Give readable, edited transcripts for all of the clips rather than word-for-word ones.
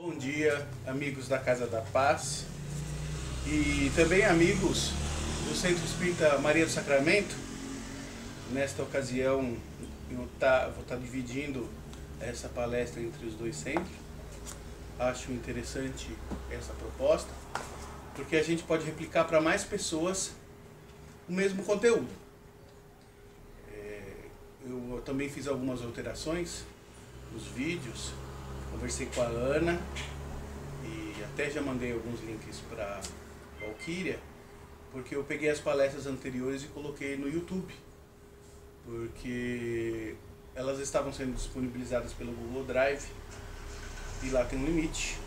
Bom dia, amigos da Casa da Paz e também amigos do Centro Espírita Maria do Sacramento. Nesta ocasião eu vou estar dividindo essa palestra entre os dois centros. Acho interessante essa proposta, porque a gente pode replicar para mais pessoas o mesmo conteúdo. Eu também fiz algumas alterações nos vídeos, conversei com a Ana e até já mandei alguns links para Valquíria, porque eu peguei as palestras anteriores e coloquei no YouTube, porque elas estavam sendo disponibilizadas pelo Google Drive e lá tem um limite,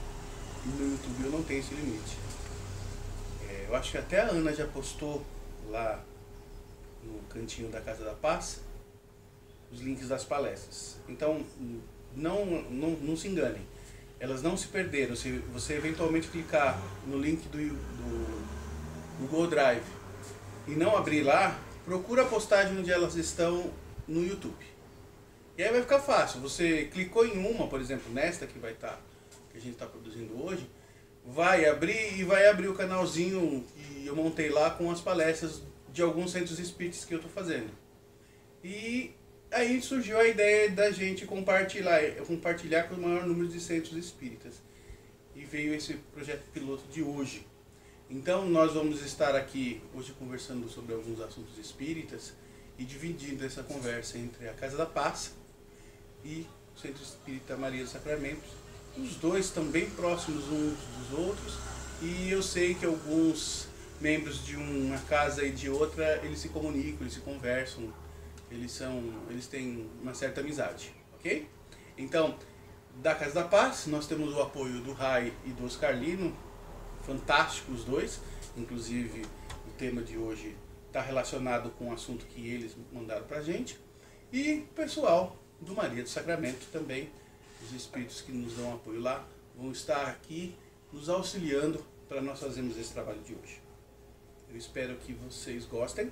e no YouTube eu não tenho esse limite. Eu acho que até a Ana já postou lá no cantinho da Casa da Paz os links das palestras. Então não se enganem, elas não se perderam. Se você eventualmente clicar no link do Google Drive e não abrir lá, procura a postagem onde elas estão no YouTube. E aí vai ficar fácil. Você clicou em uma, por exemplo, nesta que a gente está produzindo hoje, vai abrir o canalzinho que eu montei lá com as palestras de alguns centros espíritas que eu estou fazendo. E aí surgiu a ideia da gente compartilhar com o maior número de centros espíritas. E veio esse projeto piloto de hoje. Então nós vamos estar aqui hoje conversando sobre alguns assuntos espíritas e dividindo essa conversa entre a Casa da Paz e o Centro Espírita Maria do Sacramento. Os dois estão bem próximos uns dos outros e eu sei que alguns membros de uma casa e de outra, eles se comunicam, eles se conversam, eles têm uma certa amizade, ok? Então, da Casa da Paz, nós temos o apoio do Rai e do Oscarlino, fantásticos os dois, inclusive o tema de hoje está relacionado com o assunto que eles mandaram pra gente, e o pessoal do Maria do Sacramento também, os espíritos que nos dão apoio lá, vão estar aqui nos auxiliando para nós fazermos esse trabalho de hoje. Eu espero que vocês gostem.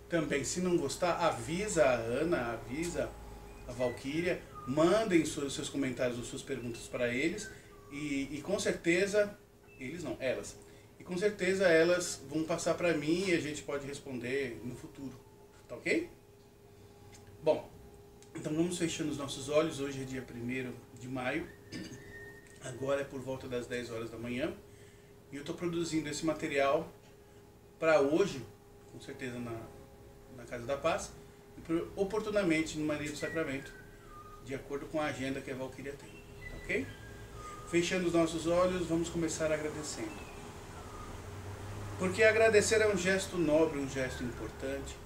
Também, se não gostar, avisa a Ana, avisa a Valquíria, mandem seus comentários ou suas perguntas para eles e com certeza, elas. E com certeza elas vão passar para mim e a gente pode responder no futuro, tá ok? Bom, então vamos fechando os nossos olhos. Hoje é dia 1º de maio, agora é por volta das 10 horas da manhã e eu estou produzindo esse material para hoje, com certeza na Casa da Paz, e oportunamente no Maria do Sacramento, de acordo com a agenda que a Valquíria tem, tá ok? Fechando os nossos olhos, vamos começar agradecendo. Porque agradecer é um gesto nobre, um gesto importante,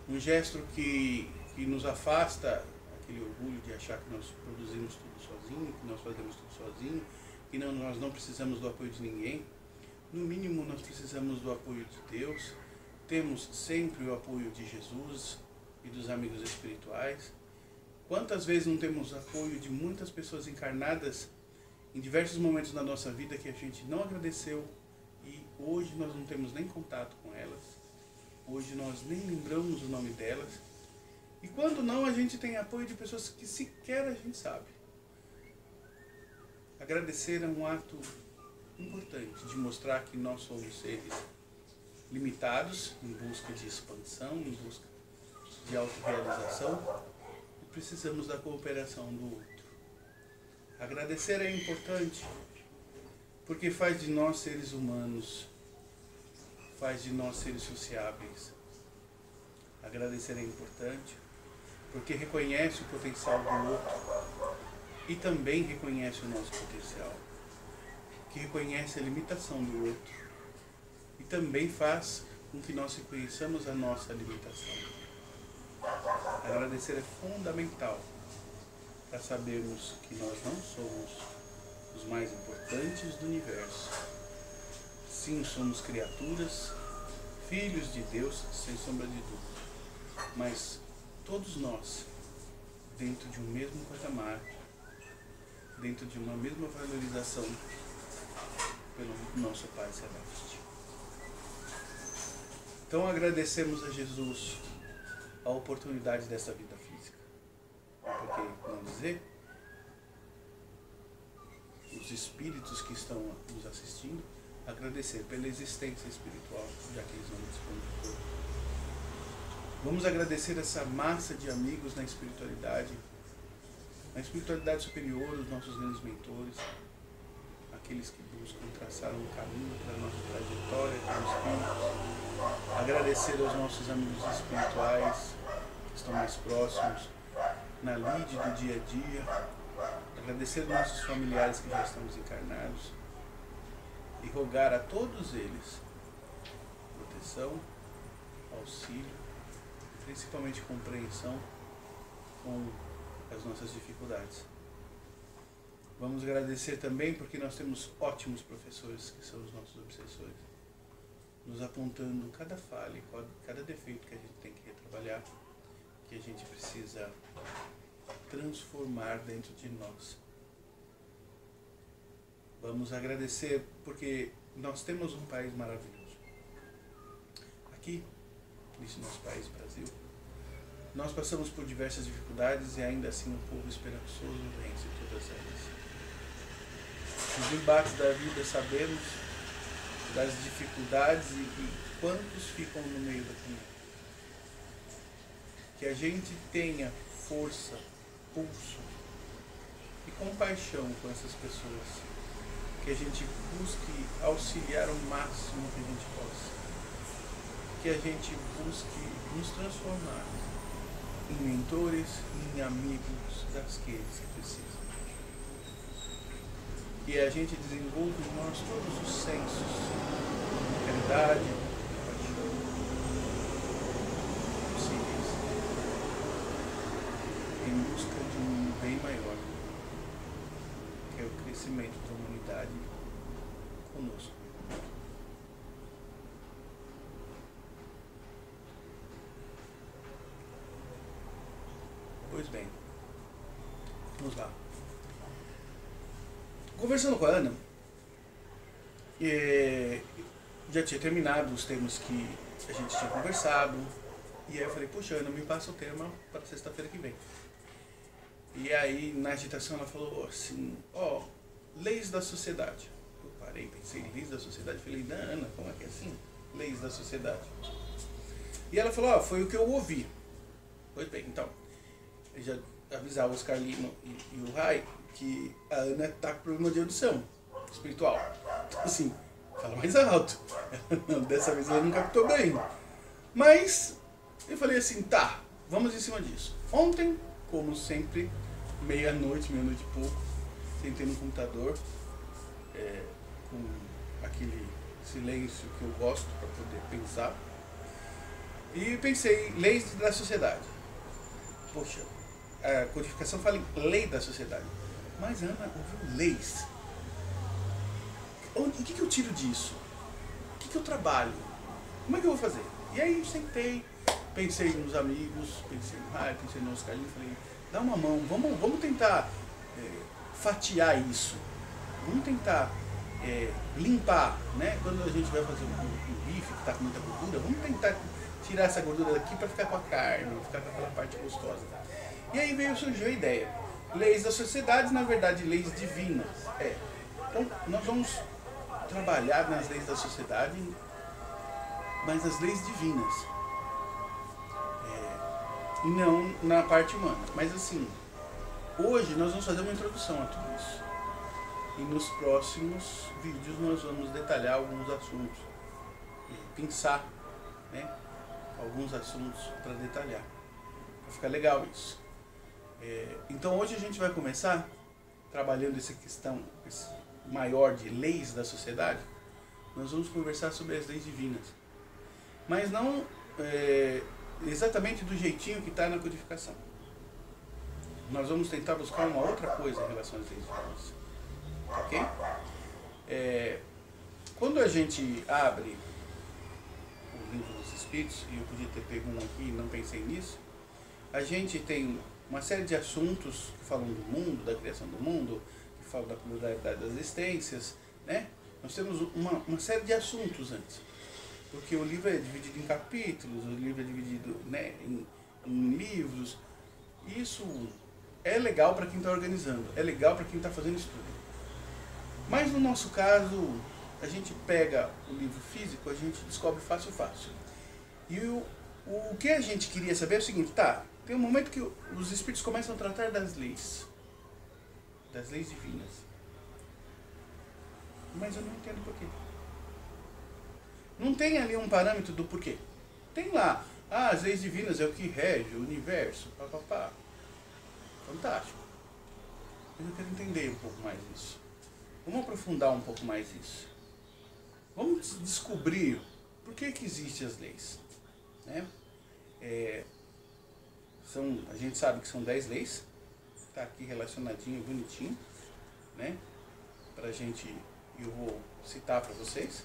um gesto que nos afasta aquele orgulho de achar que nós produzimos tudo sozinho, que nós fazemos tudo sozinho, que nós não precisamos do apoio de ninguém. No mínimo, nós precisamos do apoio de Deus. Temos sempre o apoio de Jesus e dos amigos espirituais. Quantas vezes não temos apoio de muitas pessoas encarnadas em diversos momentos da nossa vida que a gente não agradeceu e hoje nós não temos nem contato com elas, hoje nós nem lembramos o nome delas, e quando não, a gente tem apoio de pessoas que sequer a gente sabe. Agradecer é um ato importante de mostrar que nós somos seres limitados, em busca de expansão, em busca de autorrealização, e precisamos da cooperação do outro. Agradecer é importante porque faz de nós seres humanos, faz de nós seres sociáveis. Agradecer é importante porque reconhece o potencial do outro e também reconhece o nosso potencial, que reconhece a limitação do outro e também faz com que nós reconheçamos a nossa limitação. Agradecer é fundamental para sabermos que nós não somos os mais importantes do universo. Sim, somos criaturas, filhos de Deus, sem sombra de dúvida. Mas todos nós, dentro de um mesmo patamar, dentro de uma mesma valorização pelo nosso Pai Celeste. Então agradecemos a Jesus a oportunidade dessa vida física. Porque, não dizer, os espíritos que estão nos assistindo, agradecer pela existência espiritual, já que eles não dispõem de corpo. Vamos agradecer essa massa de amigos na espiritualidade superior, os nossos grandes mentores, aqueles que buscam traçar um caminho para a nossa trajetória como espíritos. Agradecer aos nossos amigos espirituais que estão mais próximos, na lide do dia a dia. Agradecer aos nossos familiares que já estão desencarnados e rogar a todos eles proteção, auxílio, principalmente compreensão com as nossas dificuldades. Vamos agradecer também porque nós temos ótimos professores que são os nossos obsessores, nos apontando cada falha, cada defeito que a gente tem que retrabalhar, que a gente precisa transformar dentro de nós. Vamos agradecer porque nós temos um país maravilhoso. Aqui, nesse nosso país, Brasil, nós passamos por diversas dificuldades e ainda assim um povo esperançoso vence todas elas. Nos embates da vida sabemos das dificuldades e quantos ficam no meio da caminhada. Que a gente tenha força, pulso e compaixão com essas pessoas. Que a gente busque auxiliar o máximo que a gente possa. Que a gente busque nos transformar em mentores e em amigos daqueles que precisam. Que a gente desenvolva em nós todos os sensos de caridade e paixão possíveis em busca de um bem maior, que é o crescimento da humanidade conosco. Pois bem, vamos lá. Conversando com a Ana, já tinha terminado os temas que a gente tinha conversado, e aí eu falei, poxa, Ana, me passa o tema para sexta-feira que vem. E aí, na agitação, ela falou assim, leis da sociedade. Eu parei, pensei, leis da sociedade? Falei, não, Ana, como é que é assim? Leis da sociedade. E ela falou, foi o que eu ouvi. Pois bem, então, eu já avisava o Oscar Lino e o Rai que a Ana está com problema de audição espiritual. Então, assim, fala mais alto. Dessa vez ela não captou bem. Mas eu falei assim, tá, vamos em cima disso. Ontem, como sempre, meia-noite e pouco, sentei no computador, com aquele silêncio que eu gosto para poder pensar. E pensei, leis da sociedade. Poxa, a codificação fala em lei da sociedade. Mas Ana ouviu leis. O que eu tiro disso? O que eu trabalho? Como é que eu vou fazer? E aí sentei, pensei nos amigos, pensei no Rai, pensei no Oscar, falei, dá uma mão, vamos tentar fatiar isso. Vamos tentar limpar, né? Quando a gente vai fazer um bife que está com muita gordura, vamos tentar tirar essa gordura daqui para ficar com a carne, ficar com aquela parte gostosa. E aí surgiu a ideia. Leis da sociedade, na verdade, leis divinas. Então, nós vamos trabalhar nas leis da sociedade, mas as leis divinas. E não na parte humana. Mas assim, hoje nós vamos fazer uma introdução a tudo isso. E nos próximos vídeos nós vamos detalhar alguns assuntos. Pensar, né? Alguns assuntos para detalhar. Vai ficar legal isso. Então hoje a gente vai começar trabalhando essa questão maior de leis da sociedade. Nós vamos conversar sobre as leis divinas, mas não exatamente do jeitinho que está na codificação. Nós vamos tentar buscar uma outra coisa em relação às leis divinas, ok? Quando a gente abre o livro dos Espíritos, e eu podia ter pego um aqui e não pensei nisso, a gente tem uma série de assuntos que falam do mundo, da criação do mundo, que falam da pluralidade das existências, né? Nós temos uma série de assuntos antes, porque o livro é dividido em capítulos, o livro é dividido, né, em livros. Isso é legal para quem está organizando, é legal para quem está fazendo estudo. Mas no nosso caso, a gente pega o livro físico, a gente descobre fácil. E o que a gente queria saber é o seguinte, tá, tem um momento que os espíritos começam a tratar das leis divinas. Mas eu não entendo porquê. Não tem ali um parâmetro do porquê. Tem lá, as leis divinas é o que rege o universo, papapá. Fantástico. Mas eu quero entender um pouco mais isso. Vamos aprofundar um pouco mais isso. Vamos descobrir por que existem as leis. Né? A gente sabe que são 10 leis. Está aqui relacionadinho, bonitinho. Né? Pra gente, eu vou citar para vocês.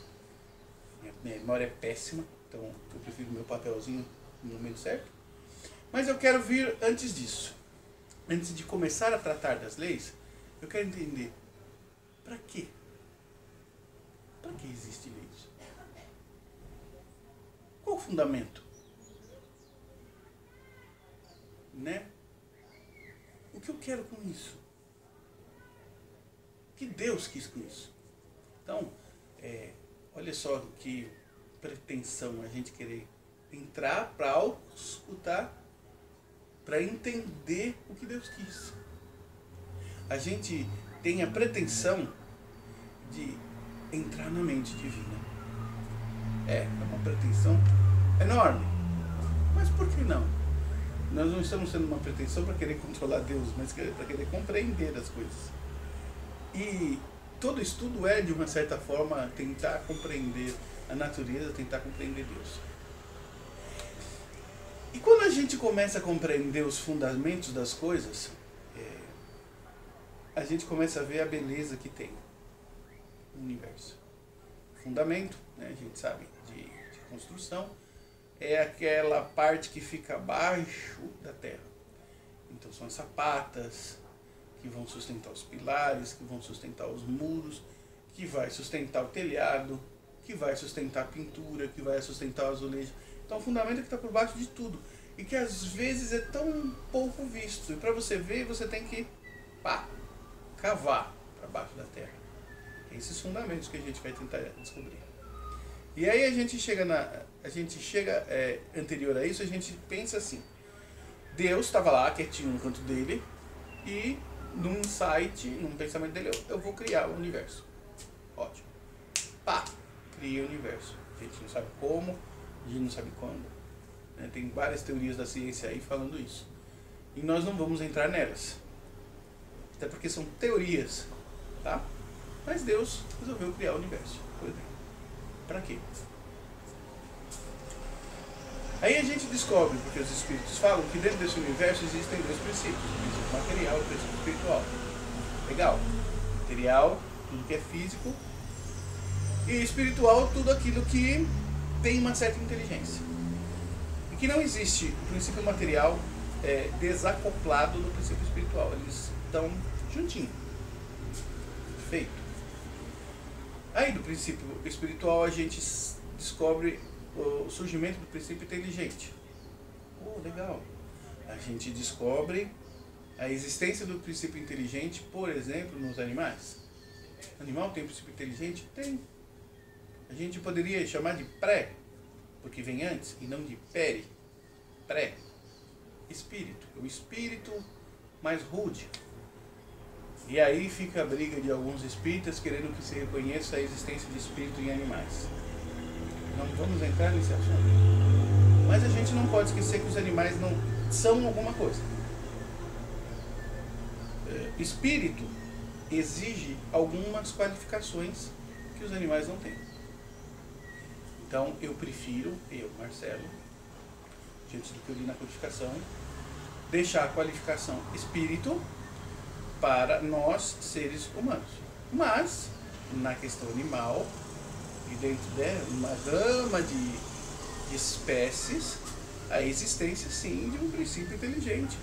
Minha memória é péssima, então eu prefiro meu papelzinho no momento certo. Mas eu quero vir antes disso. Antes de começar a tratar das leis, eu quero entender para quê? Para que existe leis? Qual o fundamento? Né? O que eu quero com isso? O que Deus quis com isso? Então, olha só que pretensão a gente querer entrar para auscultar, para entender o que Deus quis. A gente tem a pretensão de entrar na mente divina. É uma pretensão enorme. Mas por que não? Nós não estamos tendo uma pretensão para querer controlar Deus, mas para querer compreender as coisas. E todo estudo é, de uma certa forma, tentar compreender a natureza, tentar compreender Deus. E quando a gente começa a compreender os fundamentos das coisas, a gente começa a ver a beleza que tem no universo. Fundamento, né, a gente sabe, de construção, é aquela parte que fica abaixo da terra. Então são as sapatas que vão sustentar os pilares, que vão sustentar os muros, que vai sustentar o telhado, que vai sustentar a pintura, que vai sustentar o azulejo. Então o fundamento é que está por baixo de tudo. E que às vezes é tão pouco visto. E para você ver, você tem que cavar para baixo da terra. Esses fundamentos que a gente vai tentar descobrir. E aí a gente chega anterior a isso, a gente pensa assim. Deus estava lá, quietinho no canto dele, e num insight, num pensamento dele, eu vou criar o universo. Ótimo. Cria o universo. A gente não sabe como, a gente não sabe quando. Né? Tem várias teorias da ciência aí falando isso. E nós não vamos entrar nelas. Até porque são teorias, tá? Mas Deus resolveu criar o universo. Por exemplo. Para quê? Aí a gente descobre, porque os espíritos falam, que dentro desse universo existem dois princípios. O princípio material e o princípio espiritual. Legal. Material, tudo que é físico. E espiritual, tudo aquilo que tem uma certa inteligência. E que não existe o princípio material desacoplado do princípio espiritual. Eles estão juntinhos. Perfeito. Aí do princípio espiritual a gente descobre o surgimento do princípio inteligente. Legal. A gente descobre a existência do princípio inteligente, por exemplo, nos animais. O animal tem princípio inteligente? Tem. A gente poderia chamar de pré, porque vem antes, e não de peri. Pré. Espírito. O espírito mais rude. E aí fica a briga de alguns espíritas querendo que se reconheça a existência de espírito em animais. Não vamos entrar nesse assunto. Mas a gente não pode esquecer que os animais não são alguma coisa. Espírito exige algumas qualificações que os animais não têm. Então eu prefiro, Marcelo, diante do que eu li na codificação, deixar a qualificação espírito para nós, seres humanos. Mas, na questão animal, e dentro de uma gama de espécies, a existência, sim, de um princípio inteligente,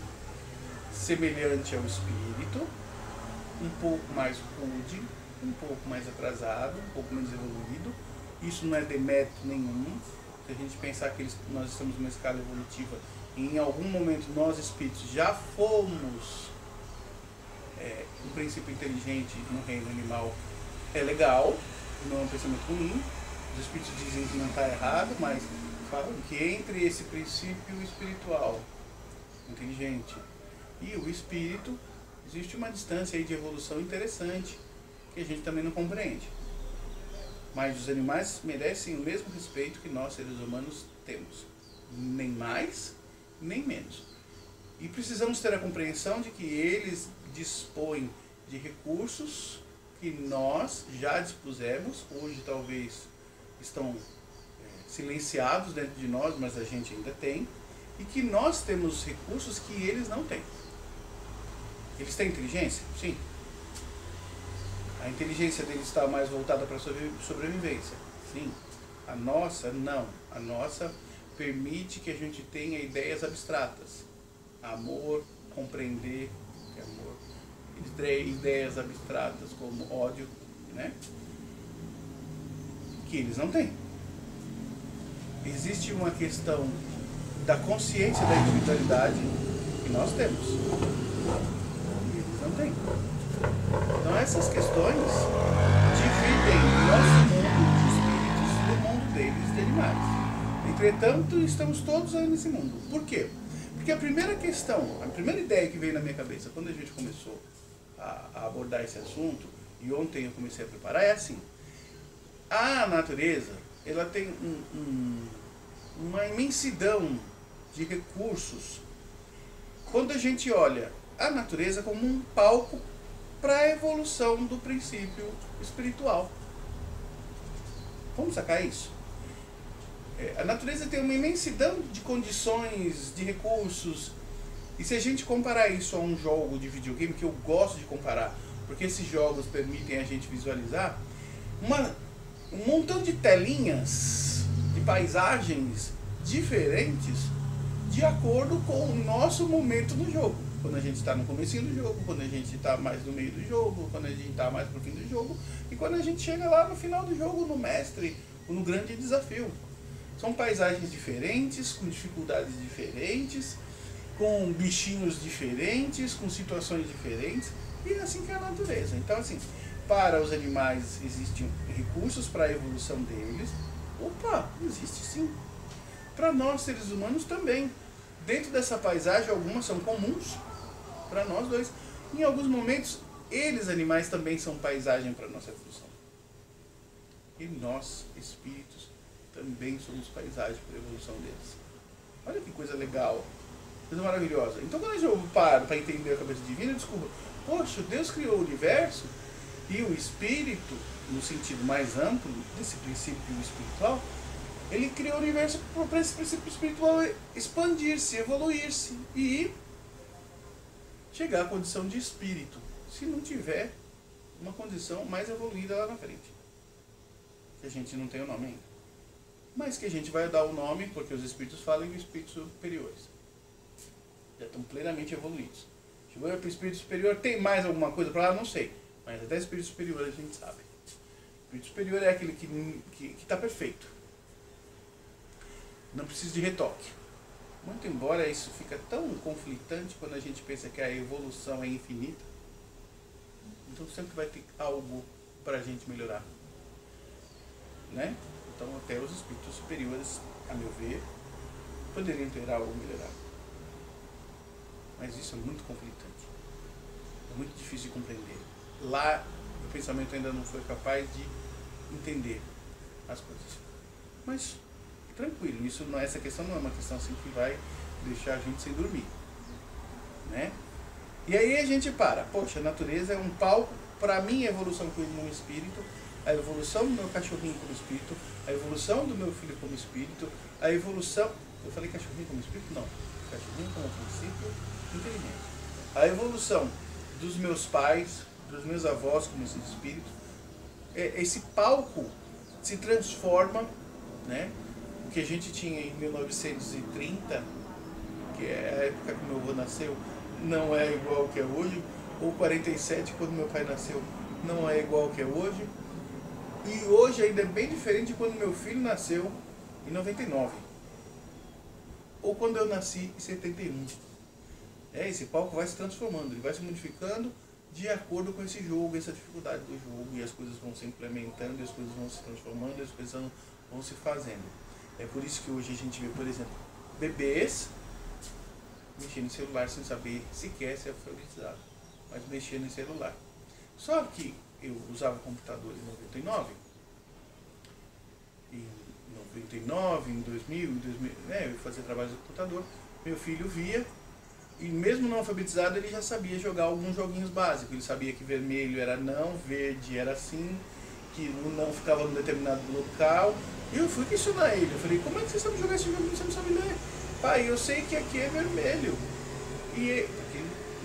semelhante ao espírito, um pouco mais rude, um pouco mais atrasado, um pouco menos evoluído. Isso não é demérito nenhum. Se a gente pensar que nós estamos numa escala evolutiva, e em algum momento nós, espíritos, já fomos um princípio inteligente no reino animal é legal, não é um pensamento ruim. Os espíritos dizem que não está errado, mas falam que entre esse princípio espiritual, inteligente, e o espírito, existe uma distância aí de evolução interessante, que a gente também não compreende. Mas os animais merecem o mesmo respeito que nós, seres humanos, temos. Nem mais, nem menos. E precisamos ter a compreensão de que eles dispõem de recursos que nós já dispusemos, hoje talvez estão silenciados dentro de nós, mas a gente ainda tem, e que nós temos recursos que eles não têm. Eles têm inteligência? Sim. A inteligência deles está mais voltada para a sobrevivência? Sim. A nossa, não. A nossa permite que a gente tenha ideias abstratas. Amor, compreender, que é amor. Ideias abstratas como ódio, né? Que eles não têm. Existe uma questão da consciência da individualidade que nós temos. E eles não têm. Então essas questões dividem o nosso mundo de espíritos do mundo deles de animais. Entretanto, estamos todos aí nesse mundo. Por quê? Porque a primeira questão, a primeira ideia que veio na minha cabeça quando a gente começou a abordar esse assunto, e ontem eu comecei a preparar, é assim: a natureza, ela tem uma imensidão de recursos. Quando a gente olha a natureza como um palco para a evolução do princípio espiritual. Vamos sacar isso? A natureza tem uma imensidão de condições, de recursos, e se a gente comparar isso a um jogo de videogame, que eu gosto de comparar, porque esses jogos permitem a gente visualizar um montão de telinhas, de paisagens diferentes, de acordo com o nosso momento no jogo. Quando a gente está no comecinho do jogo, quando a gente está mais no meio do jogo, quando a gente está mais pro fim do jogo, e quando a gente chega lá no final do jogo, no mestre, ou no grande desafio. São paisagens diferentes, com dificuldades diferentes, com bichinhos diferentes, com situações diferentes, e é assim que é a natureza. Então, assim, para os animais existem recursos para a evolução deles. Opa, existe sim. Para nós, seres humanos, também. Dentro dessa paisagem, algumas são comuns para nós dois. Em alguns momentos, eles, animais, também são paisagem para a nossa evolução. E nós, espíritos, também somos paisagem para a evolução deles. Olha que coisa legal, coisa maravilhosa. Então, quando eu paro para entender a cabeça divina, eu descubro, poxa, Deus criou o universo e o espírito, no sentido mais amplo desse princípio espiritual, ele criou o universo para esse princípio espiritual expandir-se, evoluir-se e chegar à condição de espírito, se não tiver uma condição mais evoluída lá na frente. Que a gente não tem o nome ainda. Mas que a gente vai dar o nome, porque os espíritos falam em espíritos superiores. Já estão plenamente evoluídos. Chegou para o espírito superior, tem mais alguma coisa para lá? Não sei. Mas até espírito superior a gente sabe. O espírito superior é aquele que está perfeito. Não precisa de retoque. Muito embora isso fica tão conflitante quando a gente pensa que a evolução é infinita. Então sempre vai ter algo para a gente melhorar. Né? Então até os espíritos superiores, a meu ver, poderiam ter algo a melhorar. Mas isso é muito conflitante. É muito difícil de compreender. Lá o pensamento ainda não foi capaz de entender as coisas. Mas tranquilo, isso não, essa questão não é uma questão assim que vai deixar a gente sem dormir, né? E aí a gente para, poxa, a natureza é um palco para a minha evolução como espírito, a evolução do meu cachorrinho como espírito, a evolução do meu filho como espírito, a evolução, eu falei cachorrinho como espírito? Não, cachorrinho como princípio inteligente, a evolução dos meus pais, dos meus avós como espírito, esse palco se transforma, né? O que a gente tinha em 1930, que é a época que meu avô nasceu, não é igual ao que é hoje, ou 47, quando meu pai nasceu, não é igual ao que é hoje, e hoje ainda é bem diferente de quando meu filho nasceu em 99, ou quando eu nasci em 71. Esse palco vai se transformando, ele vai se modificando de acordo com esse jogo, essa dificuldade do jogo, e as coisas vão se implementando, e as coisas vão se transformando, e as coisas vão se fazendo. É por isso que hoje a gente vê, por exemplo, bebês mexendo em celular sem saber sequer ser alfabetizado, mas mexendo em celular. Só que eu usava computador em 99, em 2000, eu fazia trabalho de computador, meu filho via, e mesmo não alfabetizado ele já sabia jogar alguns joguinhos básicos. Ele sabia que vermelho era não, verde era sim, que o não ficava num determinado local. E eu fui questionar ele, eu falei, como é que você sabe jogar esse joguinho e você não sabe ler? Pai, eu sei que aqui é vermelho. E porque,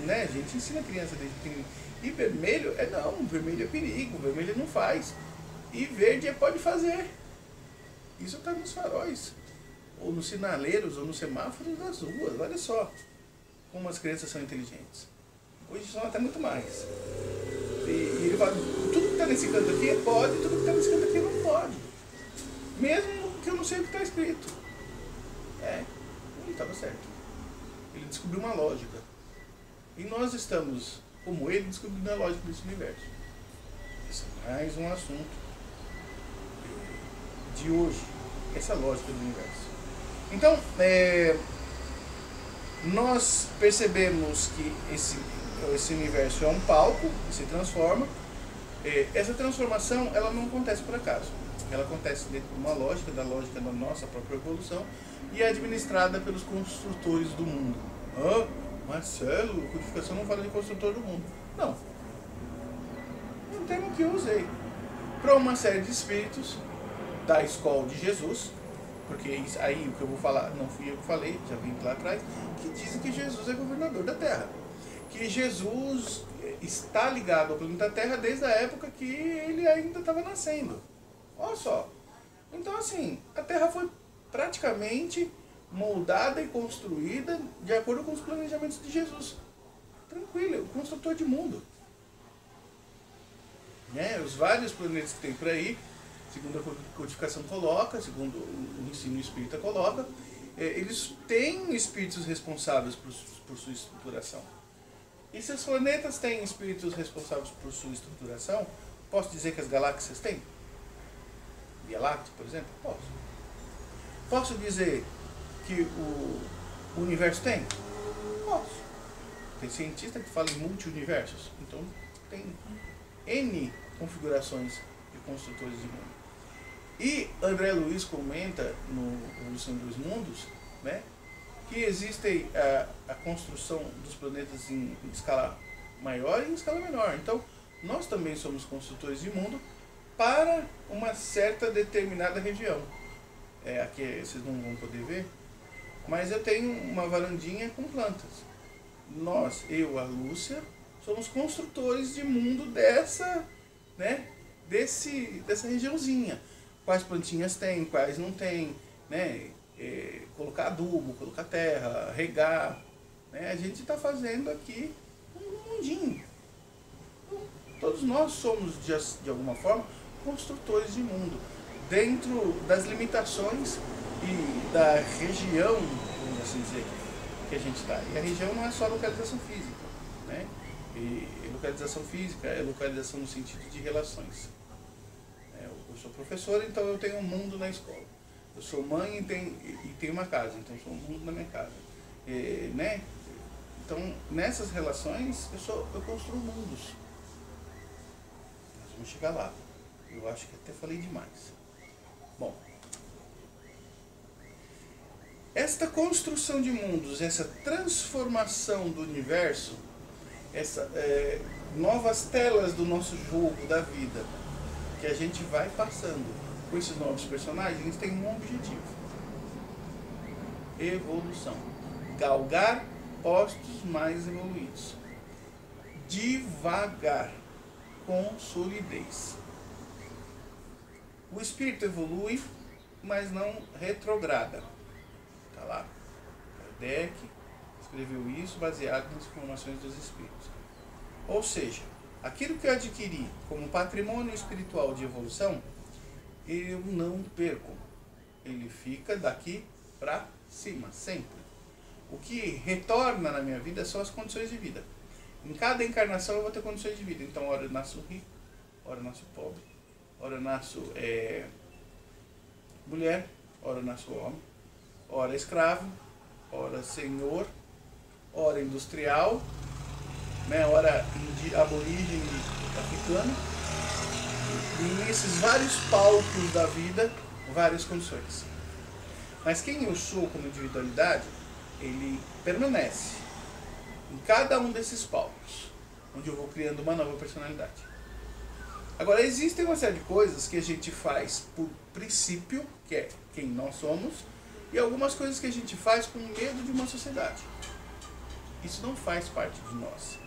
né, a gente ensina a criança desde pequenininho. E vermelho é não, vermelho é perigo, vermelho não faz. E verde é pode fazer. Isso está nos faróis, ou nos sinaleiros, ou nos semáforos das ruas. Olha só como as crianças são inteligentes. Hoje são até muito mais. E ele fala, tudo que está nesse canto aqui pode, tudo que está nesse canto aqui não pode. Mesmo que eu não sei o que está escrito. Ele estava certo. Ele descobriu uma lógica. E nós estamos, como ele, descobrindo a lógica desse universo. Esse é mais um assunto de hoje. Essa lógica do universo. Então, nós percebemos que esse universo é um palco que se transforma. Essa transformação ela não acontece por acaso. Ela acontece dentro de uma lógica, da lógica da nossa própria evolução, e é administrada pelos construtores do mundo. Marcelo, codificação não fala de construtor do mundo. Não. É um termo que eu usei para uma série de espíritos da escola de Jesus, porque aí o que eu vou falar, não fui eu que falei, já vim lá atrás, que dizem que Jesus é governador da Terra. Que Jesus está ligado ao planeta Terra desde a época que ele ainda estava nascendo. Olha só. Então assim, a Terra foi praticamente moldada e construída de acordo com os planejamentos de Jesus. Tranquilo, o construtor de mundo. Os vários planetas que tem por aí, segundo a codificação coloca, segundo o ensino espírita coloca, eles têm espíritos responsáveis por sua estruturação. E se os planetas têm espíritos responsáveis por sua estruturação, posso dizer que as galáxias têm? Via Láctea, por exemplo? Posso. Posso dizer que o universo tem? Posso. Tem cientista que fala em multi-universos. Então, tem N configurações de construtores de mundo. E André Luiz comenta no Evolução dos Mundos, né, que existe a construção dos planetas em escala maior e em escala menor. Então, nós também somos construtores de mundo para uma certa determinada região. Aqui vocês não vão poder ver, mas eu tenho uma varandinha com plantas. Nós, eu, a Lúcia, somos construtores de mundo dessa regiãozinha. Quais plantinhas tem, quais não tem, né? Colocar adubo, colocar terra, regar. Né? A gente está fazendo aqui um mundinho. Então, todos nós somos, de alguma forma, construtores de mundo, dentro das limitações e da região, vamos assim dizer, que a gente está. E a região não é só localização física, né? E localização física é localização no sentido de relações. Eu sou professor, então eu tenho um mundo na escola. Eu sou mãe e tenho uma casa, então eu sou um mundo na minha casa. Né? Então, nessas relações, eu construo mundos. Nós vamos chegar lá. Eu acho que até falei demais. Bom, esta construção de mundos, essa transformação do universo, essas novas telas do nosso jogo da vida, que a gente vai passando com esses novos personagens, eles têm um objetivo: evolução. Galgar postos mais evoluídos. Devagar, com solidez. O espírito evolui, mas não retrograda. Está lá. Kardec escreveu isso baseado nas informações dos espíritos. Ou seja, aquilo que eu adquiri como patrimônio espiritual de evolução, eu não perco. Ele fica daqui para cima, sempre. O que retorna na minha vida são as condições de vida. Em cada encarnação eu vou ter condições de vida. Então, ora eu nasço rico, ora eu nasço pobre, ora eu nasço mulher, ora eu nasço homem, ora escravo, ora senhor, ora industrial, né, ora aborígene africano. E nesses vários palcos da vida, várias condições. Mas quem eu sou como individualidade, ele permanece em cada um desses palcos, onde eu vou criando uma nova personalidade. Agora, existem uma série de coisas que a gente faz por princípio, que é quem nós somos, e algumas coisas que a gente faz com medo de uma sociedade. Isso não faz parte de nós.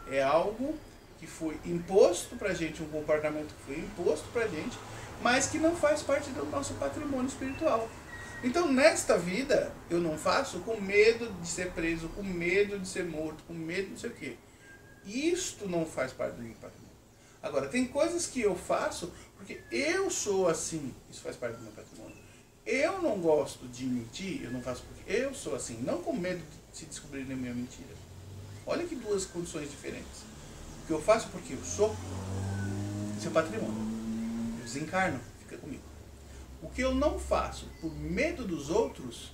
É algo que foi imposto pra gente, um comportamento que foi imposto pra gente, mas que não faz parte do nosso patrimônio espiritual. Então, nesta vida, eu não faço com medo de ser preso, com medo de ser morto, com medo de não sei o quê. Isto não faz parte do meu patrimônio. Agora, tem coisas que eu faço porque eu sou assim, isso faz parte do meu patrimônio. Eu não gosto de mentir, eu não faço porque eu sou assim, não com medo de se descobrir na minha mentira. Olha que duas condições diferentes. O que eu faço porque eu sou, isso é patrimônio. Eu desencarno, fica comigo. O que eu não faço por medo dos outros,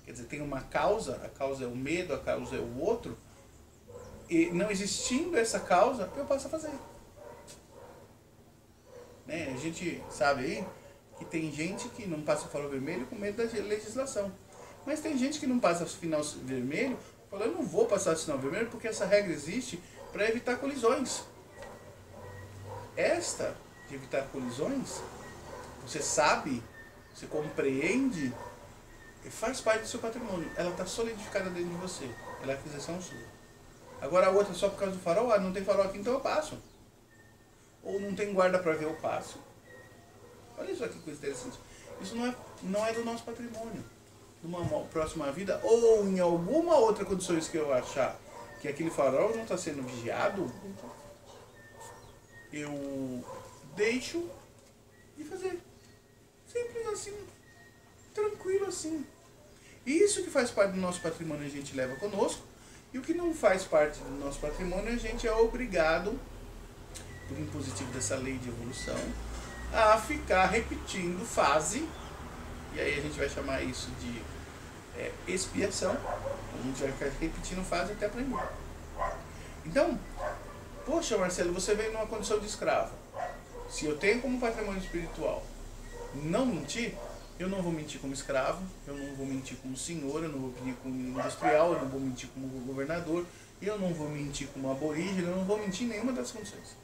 quer dizer, tem uma causa, a causa é o medo, a causa é o outro, e não existindo essa causa, eu passo a fazer. Né? A gente sabe aí que tem gente que não passa farol vermelho com medo da legislação. Mas tem gente que não passa sinal vermelho, falando, eu não vou passar sinal vermelho porque essa regra existe para evitar colisões. Esta, de evitar colisões, você sabe, você compreende, e faz parte do seu patrimônio. Ela está solidificada dentro de você. Ela é aquisição sua. Agora a outra, só por causa do farol, não tem farol aqui, então eu passo. Ou não tem guarda para ver, eu passo. Olha só que coisa interessante. Isso não é do nosso patrimônio. Numa próxima vida, ou em alguma outra condição que eu achar que aquele farol não está sendo vigiado, eu deixo de fazer. Simples assim. Tranquilo assim. Isso que faz parte do nosso patrimônio a gente leva conosco. E o que não faz parte do nosso patrimônio a gente é obrigado, por impositivo dessa lei de evolução, a ficar repetindo fase. E aí a gente vai chamar isso de expiação. A gente vai ficar repetindo fase até aprender. Então, poxa Marcelo, você veio numa condição de escravo. Se eu tenho como patrimônio espiritual não mentir, eu não vou mentir como escravo, eu não vou mentir como senhor, eu não vou mentir como industrial, eu não vou mentir como governador, eu não vou mentir como aborígene, eu não vou mentir em nenhuma das condições.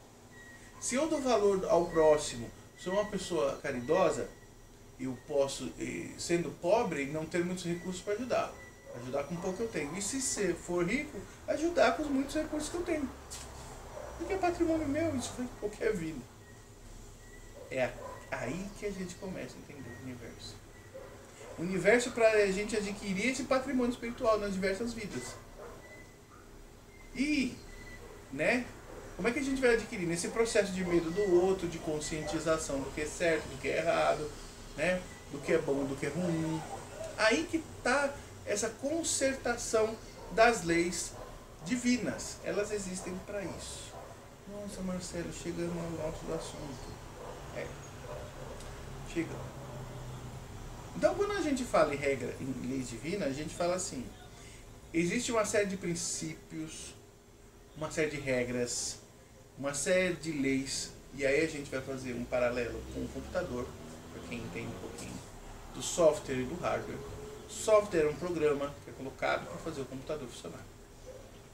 Se eu dou valor ao próximo, sou uma pessoa caridosa, eu posso, sendo pobre, não ter muitos recursos para ajudar. Ajudar com o pouco que eu tenho. E se for rico, ajudar com os muitos recursos que eu tenho. Porque é patrimônio meu, isso foi qualquer vida. É aí que a gente começa a entender o universo. O universo para a gente adquirir esse patrimônio espiritual nas diversas vidas. E, né? Como é que a gente vai adquirir? Nesse processo de medo do outro, de conscientização do que é certo, do que é errado, né? Do que é bom, do que é ruim. Aí que está essa concertação das leis divinas. Elas existem para isso. Nossa, Marcelo, chegamos ao nosso assunto. Chega. Então, quando a gente fala em regra, em leis divinas, a gente fala assim: existe uma série de princípios, uma série de regras, uma série de leis, e aí a gente vai fazer um paralelo com o computador, para quem entende um pouquinho, do software e do hardware. O software é um programa que é colocado para fazer o computador funcionar.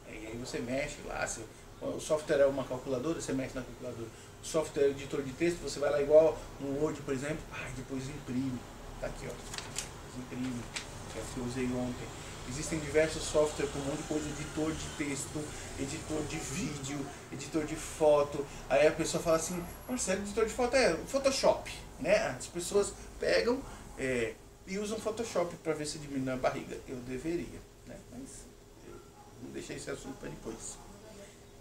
E aí você mexe lá, o software é uma calculadora, você mexe na calculadora. O software é um editor de texto, você vai lá igual no Word, por exemplo, depois imprime. Tá aqui, ó. Imprime, que é o que eu usei ontem. Existem diversos softwares com um monte de coisa, editor de texto, editor de vídeo, editor de foto. Aí a pessoa fala assim, Marcelo, editor de foto é Photoshop, né? As pessoas pegam e usam Photoshop para ver se diminui a barriga. Eu deveria, né? Mas vou deixar esse assunto para depois.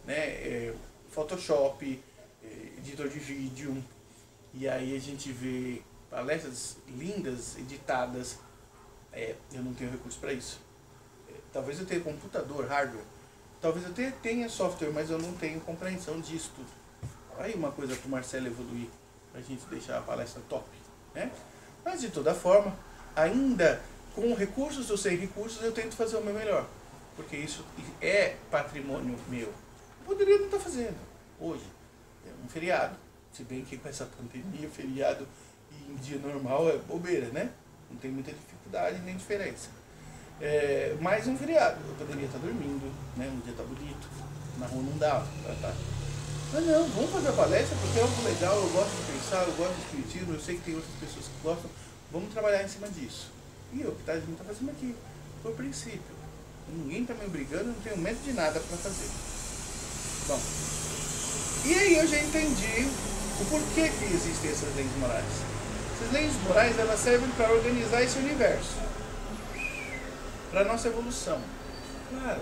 Né? Photoshop, editor de vídeo, e aí a gente vê palestras lindas, editadas. Eu não tenho recurso para isso. Talvez eu tenha computador, hardware, Talvez eu tenha software, mas eu não tenho compreensão disso tudo. Aí uma coisa para o Marcelo evoluir, para a gente deixar a palestra top, né? Mas de toda forma, ainda com recursos ou sem recursos, eu tento fazer o meu melhor. Porque isso é patrimônio meu. Eu poderia não estar fazendo hoje. É um feriado. Se bem que com essa pandemia, feriado em dia normal é bobeira, né? Não tem muita dificuldade nem diferença. Mais um feriado. Eu poderia estar dormindo, né? Um dia tá bonito. Na rua não dá. Tá. Mas não, vamos fazer a palestra porque é algo legal, eu gosto de pensar, eu gosto de espiritismo, eu sei que tem outras pessoas que gostam. Vamos trabalhar em cima disso. E eu, que a gente está fazendo aqui, por princípio. Ninguém está me obrigando, eu não tenho medo de nada para fazer. Bom, e aí eu já entendi o porquê que existem essas leis morais. Essas leis morais, elas servem para organizar esse universo, para a nossa evolução. Claro.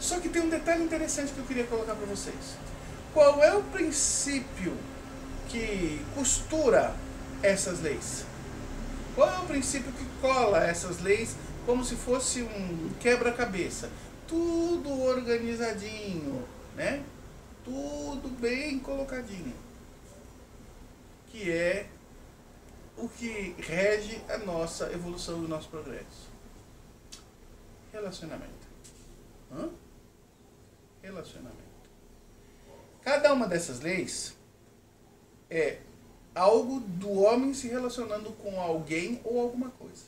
Só que tem um detalhe interessante que eu queria colocar para vocês. Qual é o princípio que costura essas leis? Qual é o princípio que cola essas leis como se fosse um quebra-cabeça? Tudo organizadinho, né? Tudo bem colocadinho. Que é o que rege a nossa evolução e o nosso progresso. Relacionamento. Relacionamento. Cada uma dessas leis é algo do homem se relacionando com alguém ou alguma coisa.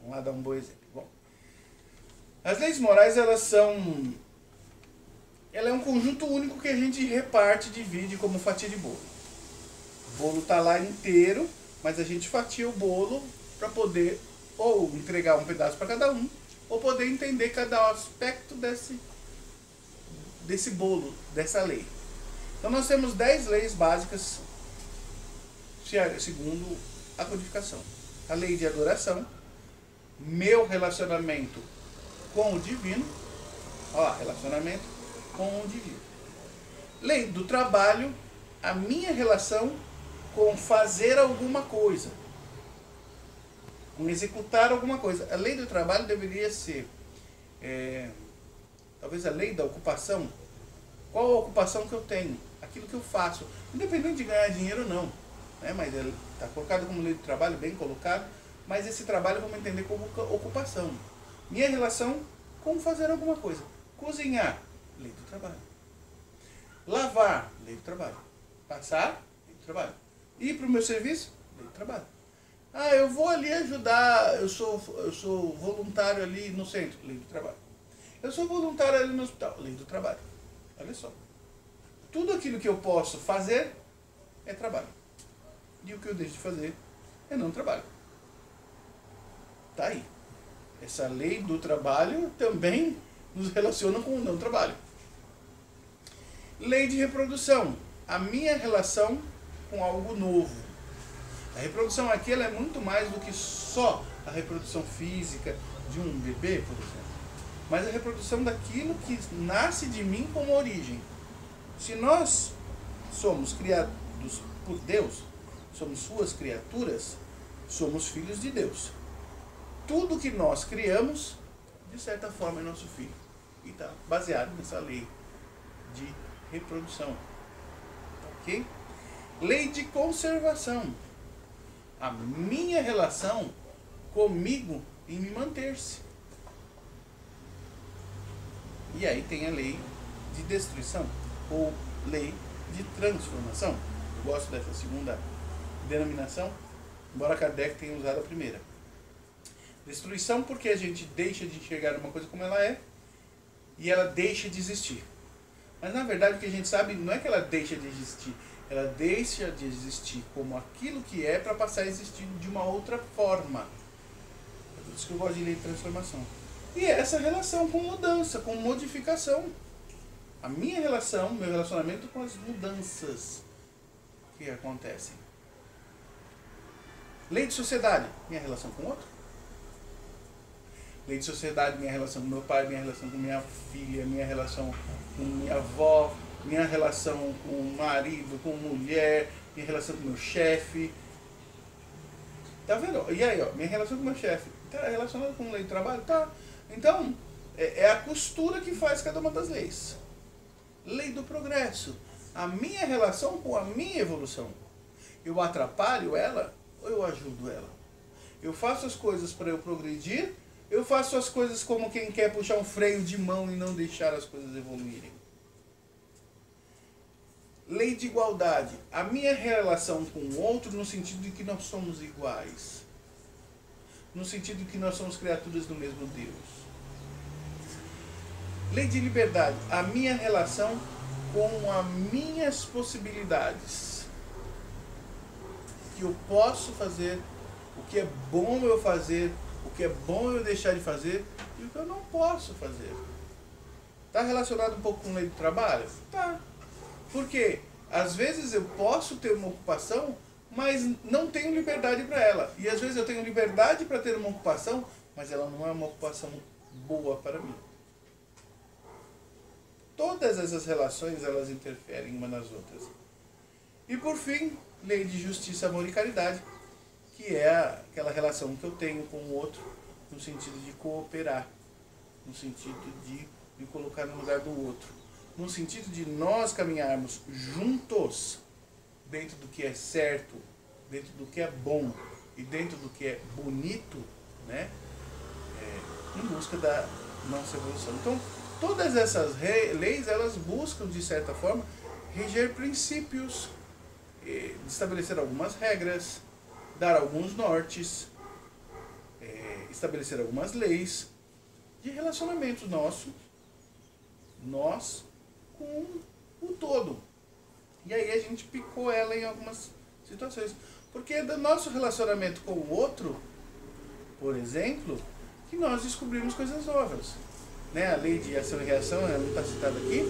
Vamos lá dar um bom exemplo. Bom, as leis morais, ela é um conjunto único que a gente reparte, divide como fatia de bolo. O bolo está lá inteiro, mas a gente fatia o bolo para poder ou entregar um pedaço para cada um, ou poder entender cada aspecto desse bolo, dessa lei. Então nós temos 10 leis básicas segundo a codificação. A lei de adoração, meu relacionamento com o divino, relacionamento com o divino. Lei do trabalho, a minha relação com fazer alguma coisa, com executar alguma coisa. A lei do trabalho deveria ser, talvez a lei da ocupação. Qual a ocupação que eu tenho? Aquilo que eu faço, independente de ganhar dinheiro ou não, né? Mas está colocado como lei do trabalho, bem colocado, mas esse trabalho vamos entender como ocupação. Minha relação com fazer alguma coisa. Cozinhar, lei do trabalho. Lavar, lei do trabalho. Passar, lei do trabalho. Ir para o meu serviço, lei do trabalho. Eu vou ali ajudar, eu sou voluntário ali no centro, lei do trabalho. Eu sou voluntário ali no hospital, lei do trabalho. Olha só. Tudo aquilo que eu posso fazer é trabalho. E o que eu deixo de fazer é não trabalho. Tá aí. Essa lei do trabalho também nos relaciona com o não trabalho. Lei de reprodução. A minha relação com algo novo. A reprodução aqui ela é muito mais do que só a reprodução física de um bebê, por exemplo. Mas a reprodução daquilo que nasce de mim como origem. Se nós somos criados por Deus, somos suas criaturas, somos filhos de Deus. Tudo que nós criamos, de certa forma, é nosso filho. E está baseado nessa lei de reprodução. Ok? Lei de conservação. A minha relação comigo em me manter-se. E aí tem a lei de destruição, ou lei de transformação. Eu gosto dessa segunda denominação, embora Kardec tenha usado a primeira. Destruição porque a gente deixa de enxergar uma coisa como ela é, e ela deixa de existir. Mas na verdade o que a gente sabe não é que ela deixa de existir, ela deixa de existir como aquilo que é para passar a existir de uma outra forma. É por isso que eu gosto de lei de transformação. E é essa relação com mudança, com modificação. A minha relação, meu relacionamento com as mudanças que acontecem. Lei de sociedade, minha relação com o outro. Lei de sociedade, minha relação com meu pai, minha relação com minha filha, minha relação com minha avó, minha relação com o marido, com mulher, minha relação com meu chefe. Tá vendo? E aí, minha relação com meu chefe, tá relacionada com lei de trabalho? Tá. Então, É a costura que faz cada uma das leis. Lei do progresso. A minha relação com a minha evolução. Eu atrapalho ela ou eu ajudo ela? Eu faço as coisas para eu progredir, eu faço as coisas como quem quer puxar um freio de mão e não deixar as coisas evoluírem. Lei de igualdade. A minha relação com o outro no sentido de que nós somos iguais. No sentido de que nós somos criaturas do mesmo Deus. Lei de liberdade. A minha relação com as minhas possibilidades. O que eu posso fazer, o que é bom eu fazer, o que é bom eu deixar de fazer e o que eu não posso fazer. Está relacionado um pouco com lei do trabalho? Tá. Porque às vezes eu posso ter uma ocupação, mas não tenho liberdade para ela. E às vezes eu tenho liberdade para ter uma ocupação, mas ela não é uma ocupação boa para mim. Todas essas relações, elas interferem umas nas outras. E por fim, lei de justiça, amor e caridade, que é aquela relação que eu tenho com o outro, no sentido de cooperar, no sentido de me colocar no lugar do outro, no sentido de nós caminharmos juntos, dentro do que é certo, dentro do que é bom e dentro do que é bonito, né? Em busca da nossa evolução. Então, todas essas leis, elas buscam, de certa forma, reger princípios, estabelecer algumas regras, dar alguns nortes, estabelecer algumas leis de relacionamento nosso, nós com o todo. E aí a gente picou ela em algumas situações. Porque é do nosso relacionamento com o outro, por exemplo, que nós descobrimos coisas novas. Né? A lei de ação e reação, ela não está citada aqui,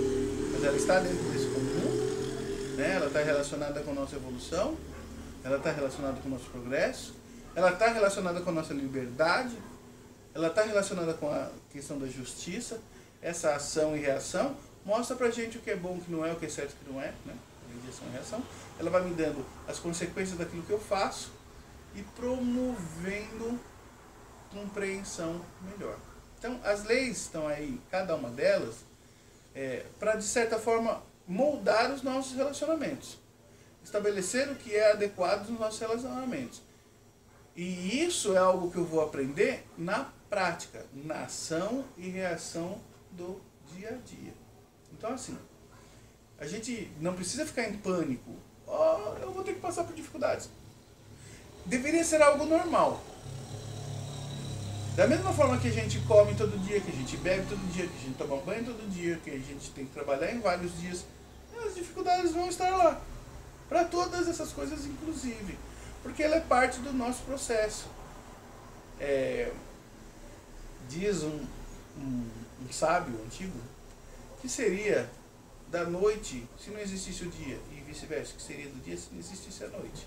mas ela está dentro desse conjunto. Né? Ela está relacionada com a nossa evolução, ela está relacionada com o nosso progresso, ela está relacionada com a nossa liberdade, ela está relacionada com a questão da justiça. Essa ação e reação mostra pra gente o que é bom, o que não é, o que é certo, o que não é, né? A lei de ação e reação. Ela vai me dando as consequências daquilo que eu faço e promovendo compreensão melhor. Então, as leis estão aí, cada uma delas, para, de certa forma, moldar os nossos relacionamentos. Estabelecer o que é adequado nos nossos relacionamentos. E isso é algo que eu vou aprender na prática, na ação e reação do dia a dia. Então, assim, a gente não precisa ficar em pânico. Oh, eu vou ter que passar por dificuldades. Deveria ser algo normal. Da mesma forma que a gente come todo dia, que a gente bebe todo dia, que a gente toma banho todo dia, que a gente tem que trabalhar em vários dias, as dificuldades vão estar lá. Para todas essas coisas, inclusive. Porque ela é parte do nosso processo. Diz um sábio antigo que seria da noite se não existisse o dia, e vice-versa, que seria do dia se não existisse a noite.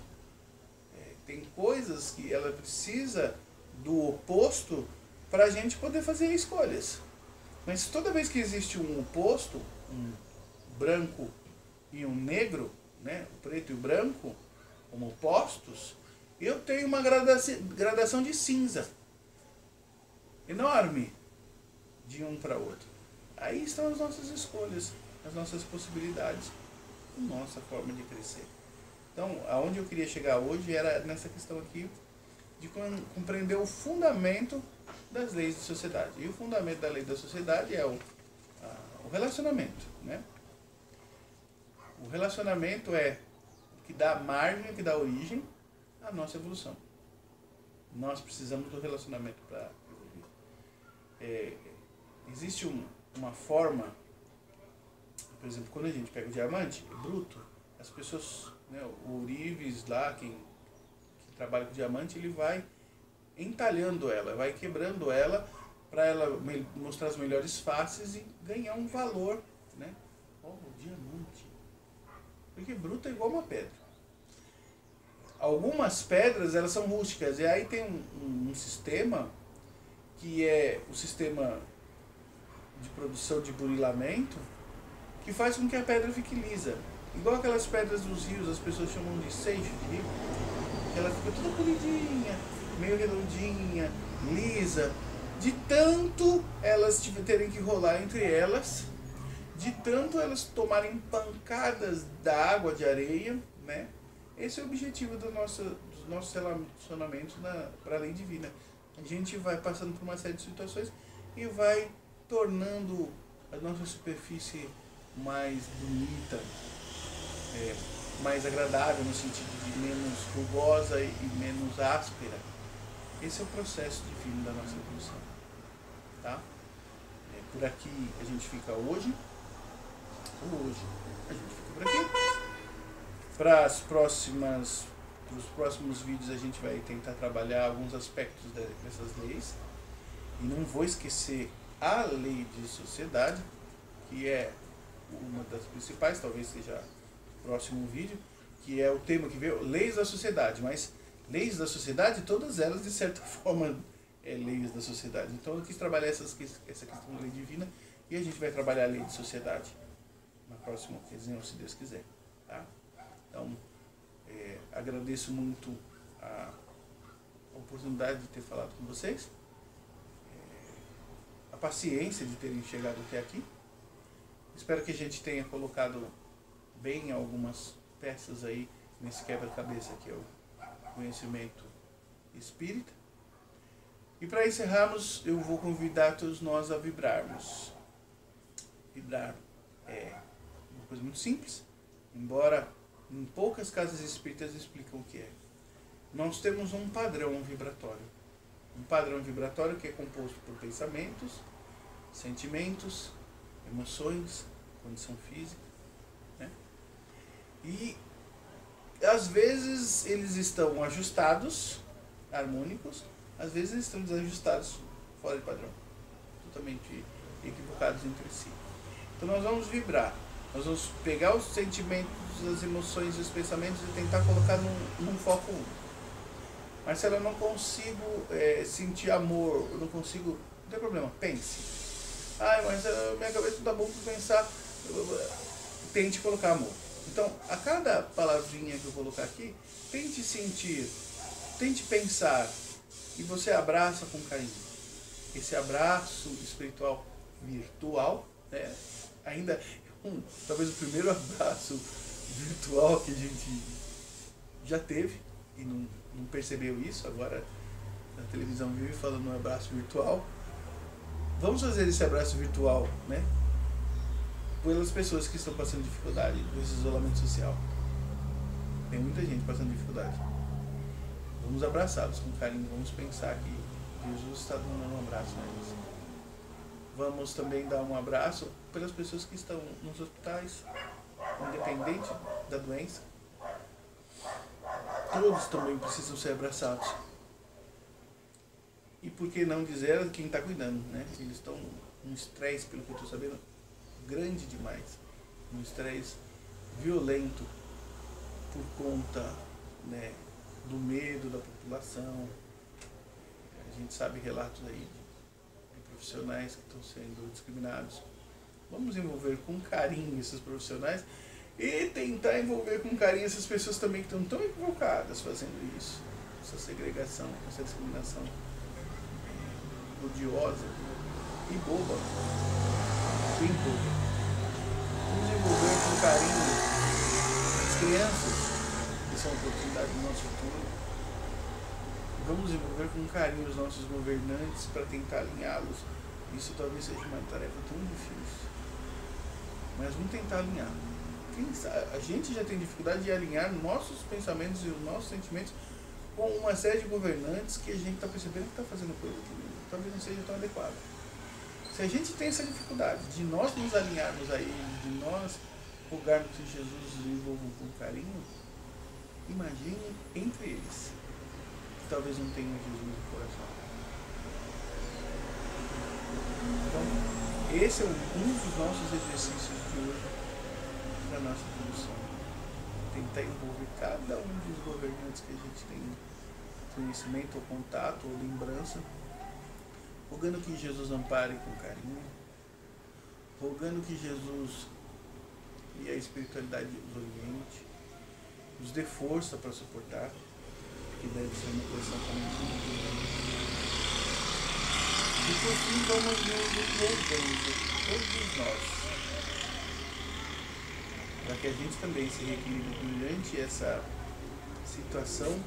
Tem coisas que ela precisa do oposto para a gente poder fazer escolhas. Mas toda vez que existe um oposto, um branco e um negro, né, o preto e o branco, como opostos, eu tenho uma gradação de cinza enorme de um para outro. Aí estão as nossas escolhas, as nossas possibilidades, a nossa forma de crescer. Então, aonde eu queria chegar hoje era nessa questão aqui de compreender o fundamento das leis de sociedade. E o fundamento da lei da sociedade é o relacionamento, né? O relacionamento é o que dá margem, o que dá origem à nossa evolução. Nós precisamos do relacionamento para evoluir. Existe uma forma, por exemplo, quando a gente pega o diamante bruto, as pessoas, né, o ourives lá, quem trabalha com diamante, ele vai entalhando ela, vai quebrando ela para ela mostrar as melhores faces e ganhar um valor, né? Oh, o diamante. Porque bruto é igual uma pedra. Algumas pedras, elas são rústicas, e aí tem um sistema que é o sistema de produção de burilamento, que faz com que a pedra fique lisa. Igual aquelas pedras dos rios, as pessoas chamam de seixo de rio, que ela fica toda polidinha, meio redondinha, lisa. de tanto elas terem que rolar entre elas, de tanto elas tomarem pancadas da água de areia, né? Esse é o objetivo dos nossos relacionamentos para a lei divina. A gente vai passando por uma série de situações e vai tornando a nossa superfície mais bonita, mais agradável, no sentido de menos rugosa e menos áspera. Esse é o processo divino da nossa evolução. Tá? Por aqui a gente fica hoje. A gente fica por aqui. Para os próximos vídeos a gente vai tentar trabalhar alguns aspectos dessas leis. E não vou esquecer a lei de sociedade, que é uma das principais, talvez seja o próximo vídeo, que é o tema que veio, leis da sociedade. Mas leis da sociedade, todas elas de certa forma leis da sociedade. Então eu quis trabalhar essa questão da lei divina e a gente vai trabalhar a lei de sociedade na próxima ocasião, se Deus quiser. Tá? Então, agradeço muito a oportunidade de ter falado com vocês, a paciência de terem chegado até aqui. Espero que a gente tenha colocado bem algumas peças aí nesse quebra-cabeça que é o conhecimento espírita. E para encerrarmos, eu vou convidar todos nós a vibrarmos. Vibrar é uma coisa muito simples, embora em poucas casas espíritas explicam o que é. Nós temos um padrão vibratório. Um padrão vibratório que é composto por pensamentos, sentimentos, emoções, condição física, né? E às vezes eles estão ajustados, harmônicos, às vezes eles estão desajustados, fora de padrão, totalmente equivocados entre si. Então nós vamos vibrar, nós vamos pegar os sentimentos, as emoções e os pensamentos e tentar colocar num foco único. Marcelo, eu não consigo sentir amor, eu não consigo... Não tem problema, pense. Ai, mas minha cabeça não tá bom para pensar. Tente colocar amor. Então, a cada palavrinha que eu colocar aqui, tente sentir, tente pensar, e você abraça com carinho. Esse abraço espiritual virtual, né? Ainda talvez o primeiro abraço virtual que a gente já teve e não percebeu isso. Agora na televisão vive falando no abraço virtual. Vamos fazer esse abraço virtual, né? Pelas pessoas que estão passando dificuldade com esse isolamento social. Tem muita gente passando dificuldade. Vamos abraçá-los com carinho, vamos pensar que Jesus está dando um abraço neles. Vamos também dar um abraço pelas pessoas que estão nos hospitais, independente da doença. Todos também precisam ser abraçados. E por que não dizer quem está cuidando, né? Eles estão num estresse, pelo que eu estou sabendo, grande demais. Um estresse violento por conta, né, do medo da população. A gente sabe relatos aí de profissionais que estão sendo discriminados. Vamos envolver com carinho esses profissionais e tentar envolver com carinho essas pessoas também que estão tão equivocadas fazendo isso. Essa segregação, essa discriminação odiosa e boba. Bem boba. Vamos envolver com carinho as crianças, que são a oportunidade do nosso futuro. Vamos envolver com carinho os nossos governantes para tentar alinhá-los. Isso talvez seja uma tarefa tão difícil. Mas vamos tentar alinhar. A gente já tem dificuldade de alinhar nossos pensamentos e os nossos sentimentos com uma série de governantes que a gente está percebendo que está fazendo coisa que talvez não seja tão adequada. Se a gente tem essa dificuldade de nós nos alinharmos aí, de nós rogarmos que Jesus nos envolva com carinho, imagine entre eles, que talvez não tenham Jesus no coração. Então, esse é um dos nossos exercícios de hoje para a nossa evolução. Tentar envolver cada um dos governantes que a gente tem conhecimento, ou contato, ou lembrança, rogando que Jesus ampare com carinho, rogando que Jesus e a espiritualidade os oriente, nos dê força para suportar, que deve ser uma coisa também muito grande. E por fim vamos nos moldando, todos nós, para que a gente também se reequilibre durante essa situação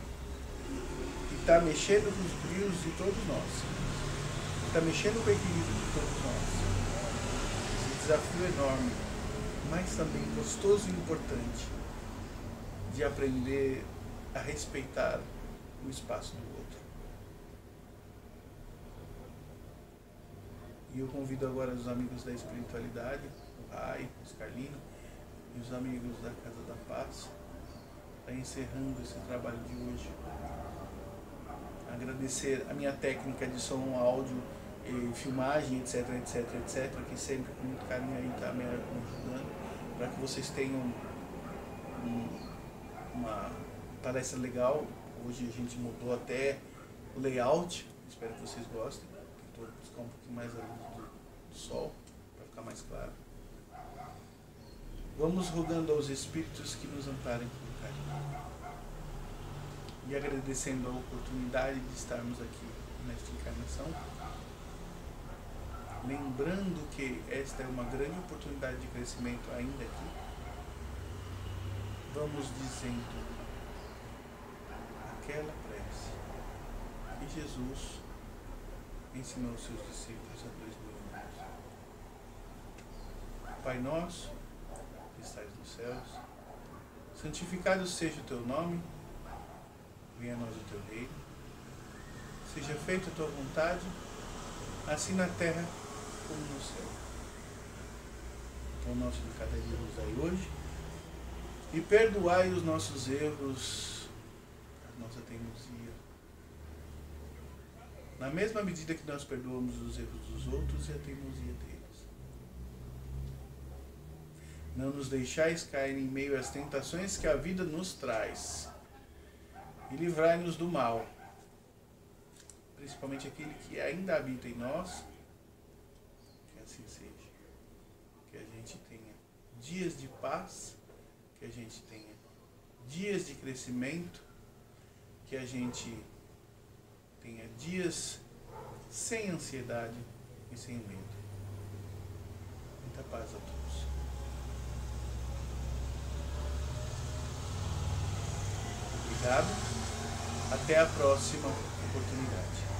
que está mexendo com os brios de todos nós, está mexendo com o equilíbrio de todos nós. Esse desafio enorme, mas também gostoso e importante, de aprender a respeitar o espaço do outro. E eu convido agora os amigos da espiritualidade, o Rai, o Oscarlino, e os amigos da Casa da Paz, a encerrando esse trabalho de hoje. Agradecer a minha técnica de som, áudio, filmagem, etc, que sempre com muito carinho aí está me ajudando, para que vocês tenham uma palestra legal. Hoje a gente mudou até o layout, espero que vocês gostem. Tentou buscar um pouquinho mais a luz do sol, para ficar mais claro. Vamos rogando aos Espíritos que nos amparem com carinho. E agradecendo a oportunidade de estarmos aqui nesta encarnação. Lembrando que esta é uma grande oportunidade de crescimento ainda aqui. Vamos dizendo aquela prece que Jesus ensinou aos seus discípulos há 2000 anos. Pai nosso, que estais nos céus, santificado seja o teu nome, venha a nós o teu reino, seja feita a tua vontade, assim na terra como no céu. O pão nosso de cada dia nos dai hoje, e perdoai os nossos erros, a nossa teimosia, na mesma medida que nós perdoamos os erros dos outros e a teimosia deles. Não nos deixais cair em meio às tentações que a vida nos traz, e livrai-nos do mal, principalmente aquele que ainda habita em nós. Que assim seja. Que a gente tenha dias de paz, que a gente tenha dias de crescimento, que a gente tenha dias sem ansiedade e sem medo. Muita paz a todos. Obrigado. Até a próxima oportunidade.